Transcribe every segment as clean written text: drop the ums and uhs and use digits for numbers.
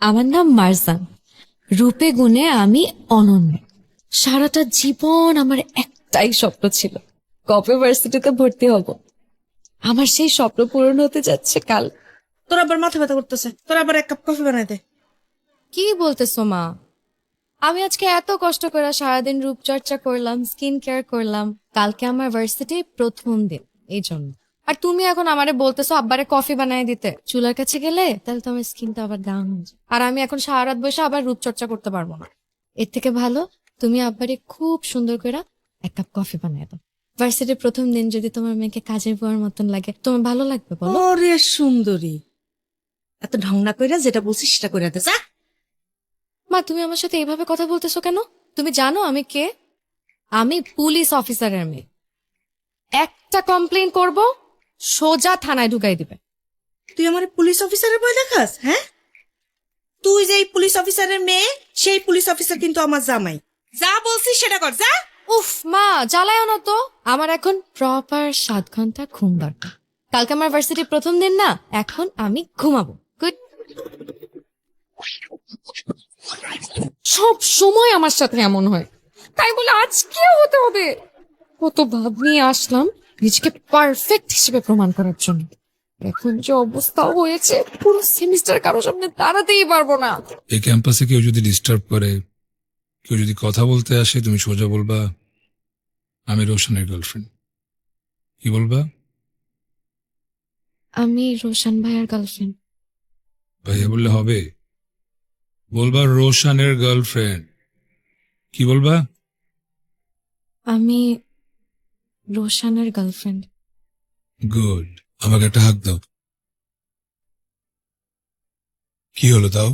আমার নাম মারজান। রূপে গুণে আমি অনন্য। সারাটা জীবন আমার একটাই স্বপ্ন ছিল, কপি ভার্সিটিতে ভর্তি হব। আমার সেই স্বপ্ন পূরণ হতে যাচ্ছে কাল। তোর আবার মাথা ব্যথা করতেছে, তোর আবার এক কাপ কফি বানাই দে। কি বলতেছো মা? আমি আজকে এত কষ্ট করে সারাদিন রূপচর্চা করলাম, স্কিন কেয়ার করলাম। কালকে আমার ভার্সিটি প্রথম দিন, এই জন্য। আর তুমি এখন আমারে বলতেছো আব্বারে কফি বানায় দিতে। চুলার কাছে গেলে তাহলে তো আমার স্কিনটা আবার ডাউন হয়ে যায়, আর আমি এখন সারা রাত বসে আবার রূপচর্চা করতে পারবো না। এর থেকে ভালো তুমি আব্বারে খুব সুন্দর করে এক কাপ কফি বানায় দাও। ভার্সিটির প্রথম দিন যদি তোমার মেয়েকে কাজের বুয়ার মতন লাগে, তোমার ভালো লাগবে বলো? ওরে সুন্দরী, এত ঢং না কইরা যেটা বলছিস সেটা কইরা দে যা। মা, তুমি আমার সাথে এইভাবে কথা বলতেছো কেন? তুমি জানো আমি কে? আমি পুলিশ অফিসারের মেয়ে। একটা কমপ্লেইন করব, সোজা থানায় ঢুকাই দিবে। তুই আমার পুলিশ অফিসারের বই দেখাস? হ্যাঁ, তুই যে এই পুলিশ অফিসারের মেয়ে, সেই পুলিশ অফিসার কিন্তু আমার জামাই। যা বলছিস সেটা কর যা। উফ মা, জ্বালায়ও না তো। আমার এখন প্রপার 7 ঘন্টা ঘুম দরকার। কালকে আমার ভার্সিটির প্রথম দিন না, এখন আমি ঘুমাবো। গুড। সব সময় আমার সাথে এমন হয়, তাই বলে আজকেও হতে হবে? কত ভাব নিয়ে আসলাম নিজেকে পারফেক্ট হিসেবে প্রমাণ করার জন্য। এখন যে অবস্থা হয়েছে, পুরো সেমিস্টার কারো সামনে দাঁড়াতেই পারবো না। এই ক্যাম্পাসে কেউ যদি ডিস্টার্ব করে, কেউ যদি কথা বলতে আসে, তুমি সোজা বলবা আমি রোশনের গার্লফ্রেন্ড। কি বলবা? আমি রোশন ভাইয়ার গার্লফ্রেন্ড। ভাইয়া বললে হবে? বলবা রোশনের গার্লফ্রেন্ড। কি বলবা? আমি রোশনের গার্লফ্রেন্ড। গুড। আমাকে একটা হাত দাও। কি হলো তাও?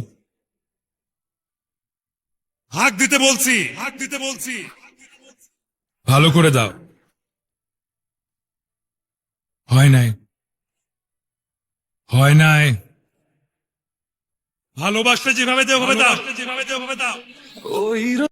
হাক দিতে বলছি, হাক দিতে বলছি। ভালো করে দাও। হয় নাই, হয় নাই। ভালোবাসলে যেভাবে দেও ভাবে দাও, যেভাবে দেও ভাবে দাও।